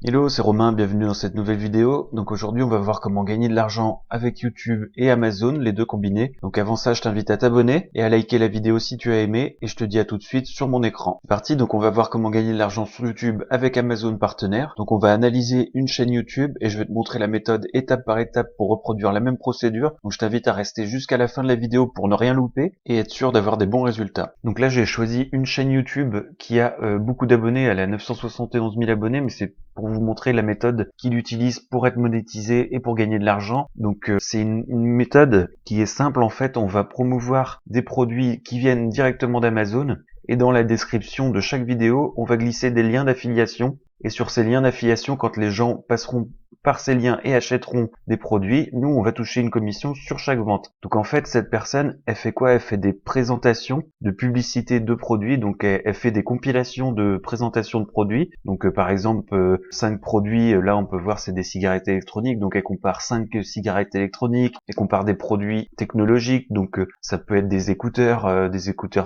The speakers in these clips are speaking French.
Hello, c'est Romain, bienvenue dans cette nouvelle vidéo. Donc aujourd'hui on va voir comment gagner de l'argent avec YouTube et Amazon, les deux combinés. Donc avant ça je t'invite à t'abonner et à liker la vidéo si tu as aimé et je te dis à tout de suite sur mon écran. C'est parti, donc on va voir comment gagner de l'argent sur YouTube avec Amazon partenaire. Donc on va analyser une chaîne YouTube et je vais te montrer la méthode étape par étape pour reproduire la même procédure. Donc je t'invite à rester jusqu'à la fin de la vidéo pour ne rien louper et être sûr d'avoir des bons résultats. Donc là j'ai choisi une chaîne YouTube qui a beaucoup d'abonnés, elle a 971 000 abonnés, mais c'est pour vous montrer la méthode qu'il utilise pour être monétisé et pour gagner de l'argent. Donc c'est une méthode qui est simple en fait, on va promouvoir des produits qui viennent directement d'Amazon et dans la description de chaque vidéo, on va glisser des liens d'affiliation et sur ces liens d'affiliation, quand les gens passeront par ces liens et achèteront des produits, nous on va toucher une commission sur chaque vente. Donc en fait cette personne elle fait quoi? Elle fait des présentations de publicité de produits, donc elle fait des compilations de présentations de produits. Donc par exemple 5 produits, là on peut voir c'est des cigarettes électroniques, donc elle compare 5 cigarettes électroniques, elle compare des produits technologiques, donc ça peut être des écouteurs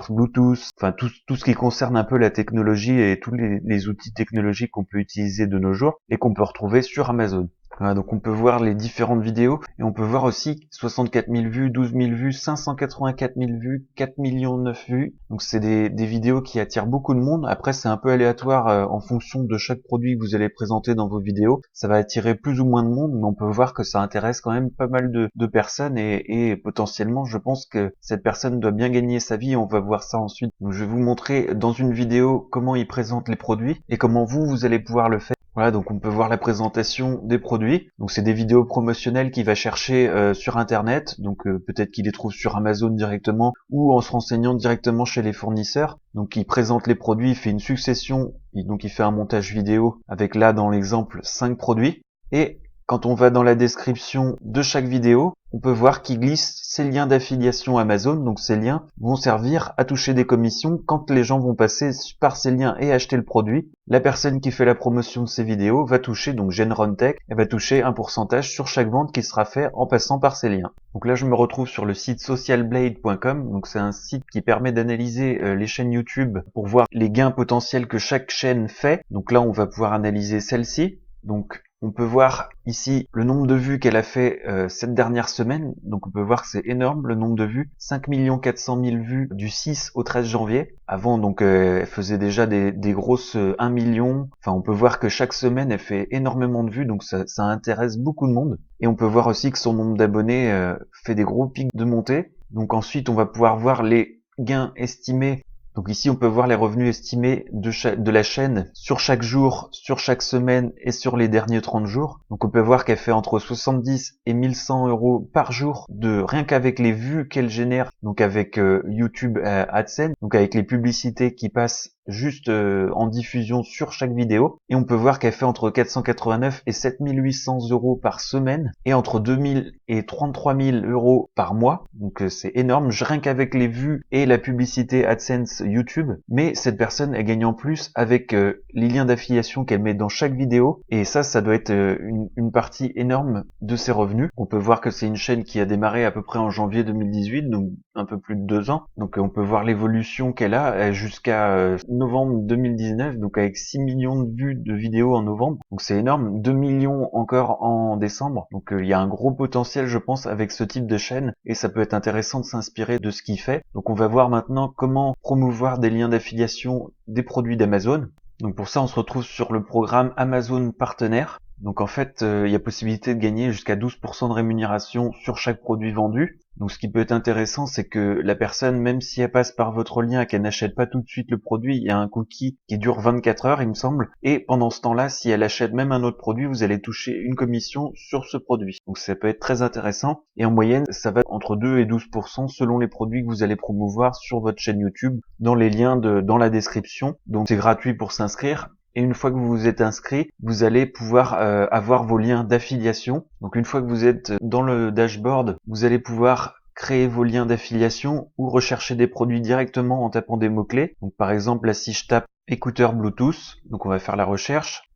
Bluetooth, enfin tout ce qui concerne un peu la technologie et tous les outils technologiques qu'on peut utiliser de nos jours et qu'on peut retrouver sur Amazon. Voilà, donc on peut voir les différentes vidéos et on peut voir aussi 64 000 vues, 12 000 vues, 584 000 vues, 4 millions 9 vues. Donc c'est des vidéos qui attirent beaucoup de monde. Après c'est un peu aléatoire en fonction de chaque produit que vous allez présenter dans vos vidéos. Ça va attirer plus ou moins de monde, mais on peut voir que ça intéresse quand même pas mal de personnes et potentiellement je pense que cette personne doit bien gagner sa vie. On va voir ça ensuite. Donc je vais vous montrer dans une vidéo comment il présente les produits et comment vous allez pouvoir le faire. Voilà, donc on peut voir la présentation des produits. Donc c'est des vidéos promotionnelles qu'il va chercher sur internet. Donc peut-être qu'il les trouve sur Amazon directement ou en se renseignant directement chez les fournisseurs. Donc il présente les produits, il fait une succession, donc il fait un montage vidéo avec là dans l'exemple 5 produits. Et quand on va dans la description de chaque vidéo, on peut voir qu'il glisse ces liens d'affiliation Amazon. Donc ces liens vont servir à toucher des commissions quand les gens vont passer par ces liens et acheter le produit. La personne qui fait la promotion de ces vidéos va toucher, donc GenRunTech, elle va toucher un pourcentage sur chaque vente qui sera fait en passant par ces liens. Donc là je me retrouve sur le site socialblade.com, donc c'est un site qui permet d'analyser les chaînes YouTube pour voir les gains potentiels que chaque chaîne fait. Donc là on va pouvoir analyser celle-ci. Donc on peut voir ici le nombre de vues qu'elle a fait cette dernière semaine. Donc on peut voir que c'est énorme le nombre de vues. 5 400 000 vues du 6 au 13 janvier. Avant donc elle faisait déjà des grosses 1 million. Enfin on peut voir que chaque semaine elle fait énormément de vues. Donc ça intéresse beaucoup de monde. Et on peut voir aussi que son nombre d'abonnés fait des gros pics de montée. Donc ensuite on va pouvoir voir les gains estimés. Donc ici, on peut voir les revenus estimés de la chaîne sur chaque jour, sur chaque semaine et sur les derniers 30 jours. Donc on peut voir qu'elle fait entre 70 et 1100 euros par jour de rien qu'avec les vues qu'elle génère, donc avec YouTube AdSense, donc avec les publicités qui passent juste en diffusion sur chaque vidéo. Et on peut voir qu'elle fait entre 489 et 7800 euros par semaine et entre 2000 et 33 000 euros par mois. Donc c'est énorme, rien qu'avec les vues et la publicité AdSense YouTube. Mais cette personne, elle gagne en plus avec les liens d'affiliation qu'elle met dans chaque vidéo. Et ça doit être une partie énorme de ses revenus. On peut voir que c'est une chaîne qui a démarré à peu près en janvier 2018, donc un peu plus de 2 ans. Donc on peut voir l'évolution qu'elle a jusqu'à novembre 2019, donc avec 6 millions de vues de vidéos en novembre. Donc c'est énorme, 2 millions encore en décembre. Donc il y a un gros potentiel je pense avec ce type de chaîne et ça peut être intéressant de s'inspirer de ce qu'il fait. Donc on va voir maintenant comment promouvoir des liens d'affiliation des produits d'Amazon. Donc pour ça on se retrouve sur le programme Amazon Partenaire. Donc en fait il y a possibilité de gagner jusqu'à 12% de rémunération sur chaque produit vendu. Donc ce qui peut être intéressant, c'est que la personne, même si elle passe par votre lien et qu'elle n'achète pas tout de suite le produit, il y a un cookie qui dure 24 heures, il me semble. Et pendant ce temps-là, si elle achète même un autre produit, vous allez toucher une commission sur ce produit. Donc ça peut être très intéressant. Et en moyenne, ça va entre 2 et 12% selon les produits que vous allez promouvoir sur votre chaîne YouTube dans les liens dans la description. Donc c'est gratuit pour s'inscrire. Et une fois que vous vous êtes inscrit, vous allez pouvoir avoir vos liens d'affiliation. Donc une fois que vous êtes dans le dashboard, vous allez pouvoir créer vos liens d'affiliation ou rechercher des produits directement en tapant des mots-clés. Donc par exemple, là si je tape écouteurs Bluetooth, donc on va faire la recherche.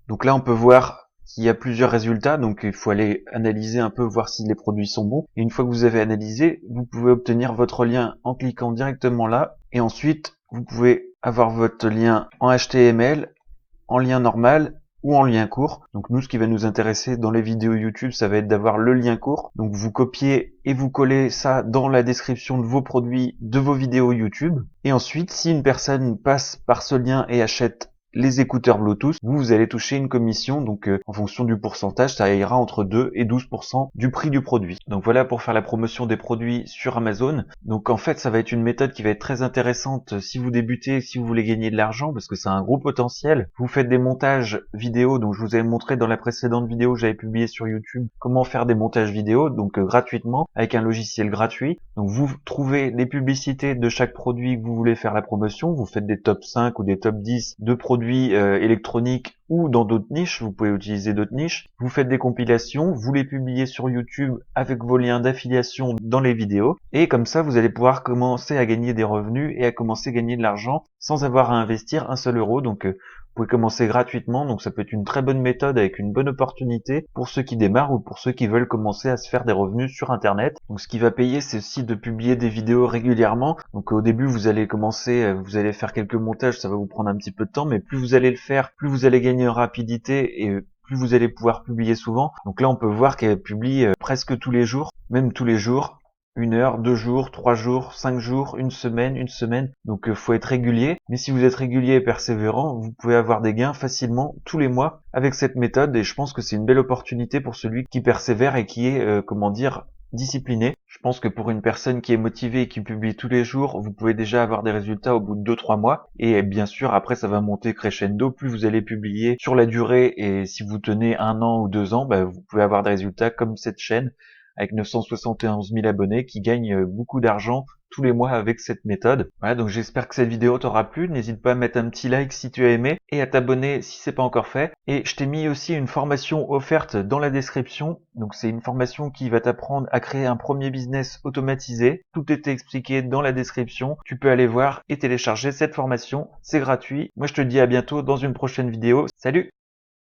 Donc là on peut voir qu'il y a plusieurs résultats, donc il faut aller analyser un peu, voir si les produits sont bons. Et une fois que vous avez analysé, vous pouvez obtenir votre lien en cliquant directement là. Et ensuite, vous pouvez avoir votre lien en HTML, en lien normal ou en lien court. Donc nous, ce qui va nous intéresser dans les vidéos YouTube, ça va être d'avoir le lien court. Donc vous copiez et vous collez ça dans la description de vos produits, de vos vidéos YouTube. Et ensuite, si une personne passe par ce lien et achète les écouteurs Bluetooth, vous allez toucher une commission, donc en fonction du pourcentage, ça ira entre 2 et 12% du prix du produit. Donc voilà pour faire la promotion des produits sur Amazon. Donc en fait, ça va être une méthode qui va être très intéressante si vous débutez, si vous voulez gagner de l'argent, parce que ça a un gros potentiel. Vous faites des montages vidéo, donc je vous avais montré dans la précédente vidéo que j'avais publiée sur YouTube comment faire des montages vidéo, donc gratuitement, avec un logiciel gratuit. Donc vous trouvez les publicités de chaque produit que vous voulez faire la promotion, vous faites des top 5 ou des top 10 de produits électroniques ou dans d'autres niches, vous pouvez utiliser d'autres niches, vous faites des compilations, vous les publiez sur YouTube avec vos liens d'affiliation dans les vidéos, et comme ça vous allez pouvoir commencer à gagner des revenus et à commencer à gagner de l'argent sans avoir à investir un seul euro. Donc vous pouvez commencer gratuitement, donc ça peut être une très bonne méthode avec une bonne opportunité pour ceux qui démarrent ou pour ceux qui veulent commencer à se faire des revenus sur internet. Donc ce qui va payer, c'est aussi de publier des vidéos régulièrement. Donc au début vous allez commencer, vous allez faire quelques montages, ça va vous prendre un petit peu de temps, mais plus vous allez le faire, plus vous allez gagner en rapidité et plus vous allez pouvoir publier souvent. Donc là on peut voir qu'elle publie presque tous les jours, même tous les jours. 1 heure, 2 jours, 3 jours, 5 jours, une semaine. Donc faut être régulier. Mais si vous êtes régulier et persévérant, vous pouvez avoir des gains facilement tous les mois avec cette méthode. Et je pense que c'est une belle opportunité pour celui qui persévère et qui est, discipliné. Je pense que pour une personne qui est motivée et qui publie tous les jours, vous pouvez déjà avoir des résultats au bout de 2-3 mois. Et bien sûr, après, ça va monter crescendo. Plus vous allez publier sur la durée et si vous tenez 1 an ou 2 ans, vous pouvez avoir des résultats comme cette chaîne avec 971 000 abonnés qui gagnent beaucoup d'argent tous les mois avec cette méthode. Voilà, donc j'espère que cette vidéo t'aura plu. N'hésite pas à mettre un petit like si tu as aimé et à t'abonner si c'est pas encore fait. Et je t'ai mis aussi une formation offerte dans la description. Donc c'est une formation qui va t'apprendre à créer un premier business automatisé. Tout est expliqué dans la description. Tu peux aller voir et télécharger cette formation. C'est gratuit. Moi je te dis à bientôt dans une prochaine vidéo. Salut!